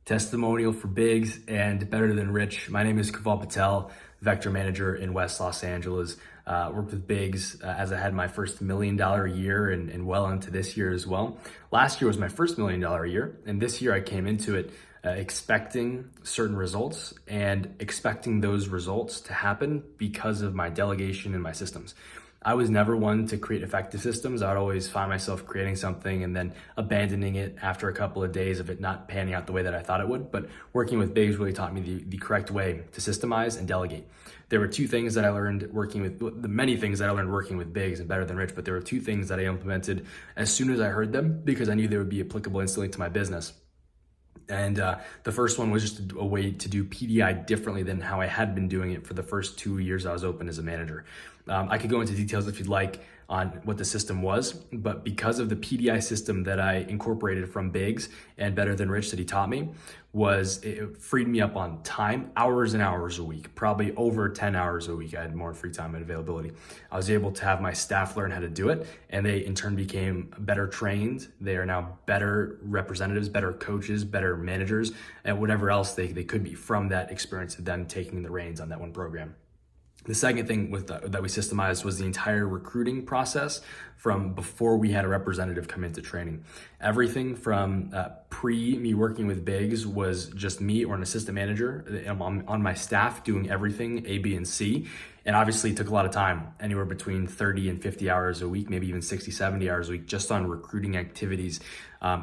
Testimonial for Bigs and Better Than Rich. My name is Kuvaal Patel, Vector Manager in West Los Angeles. Worked with Bigs as I had my first $1 million year and well into this year as well. Last year was my first $1 million year, and this year I came into it expecting certain results and expecting those results to happen because of my delegation and my systems. I was never one to create effective systems. I would always find myself creating something and then abandoning it after a couple of days of it not panning out the way that I thought it would. But working with Bigs really taught me the correct way to systemize and delegate. There were two things that I learned working with, the many things that I learned working with Bigs and Better Than Rich, but there were two things that I implemented as soon as I heard them because I knew they would be applicable instantly to my business. And the first one was just a way to do PDI differently than how I had been doing it for the first 2 years I was open as a manager. I could go into details if you'd like on what the system was, but because of the PDI system that I incorporated from Bigs and Better Than Rich that he taught me, it freed me up on time, hours and hours a week, probably over 10 hours a week. I had more free time and availability. I was able to have my staff learn how to do it, and they in turn became better trained. They are now better representatives, better coaches, better managers, and whatever else they could be from that experience of them taking the reins on that one program. The second thing that we systemized was the entire recruiting process from before we had a representative come into training. Everything from pre me working with Bigs was just me or an assistant manager on my staff doing everything A, B, and C. And obviously it took a lot of time, anywhere between 30 and 50 hours a week, maybe even 60, 70 hours a week, just on recruiting activities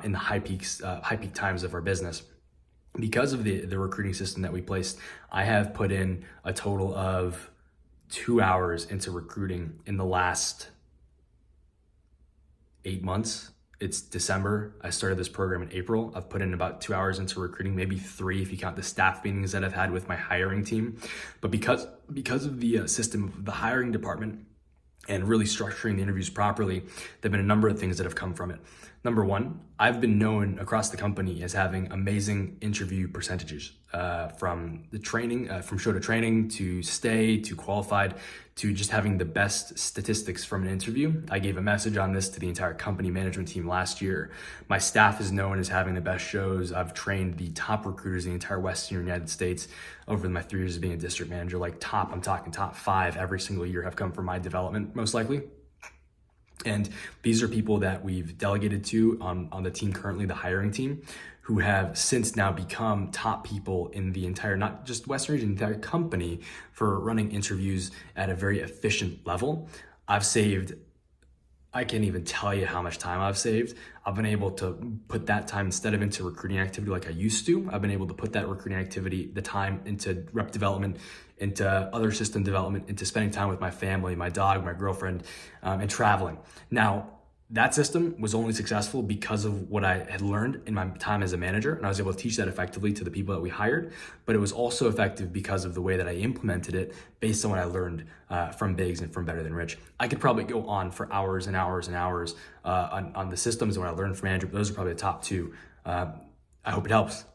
in the high peak times of our business. Because of the recruiting system that we placed, I have put in a total of 2 hours into recruiting in the last 8 months. It's December. I started this program in April. I've put in about 2 hours into recruiting, maybe 3 if you count the staff meetings that I've had with my hiring team. But because of the system of the hiring department and really structuring the interviews properly, there've been a number of things that have come from it. Number one, I've been known across the company as having amazing interview percentages, from the training, from show to training, to stay, to qualified, to just having the best statistics from an interview. I gave a message on this to the entire company management team last year. My staff is known as having the best shows. I've trained the top recruiters in the entire Western United States over my 3 years of being a district manager. I'm talking top 5 every single year have come from my development, most likely. And these are people that we've delegated to on the team currently, the hiring team, who have since now become top people in the entire, not just Western region, the entire company for running interviews at a very efficient level. I can't even tell you how much time I've saved. I've been able to put that time, instead of into recruiting activity like I used to, I've been able to put that recruiting activity, the time, into rep development, into other system development, into spending time with my family, my dog, my girlfriend, and traveling. Now, that system was only successful because of what I had learned in my time as a manager, and I was able to teach that effectively to the people that we hired, but it was also effective because of the way that I implemented it based on what I learned from Bigs and from Better Than Rich. I could probably go on for hours and hours and hours on the systems and what I learned from Andrew, but those are probably the top two. I hope it helps.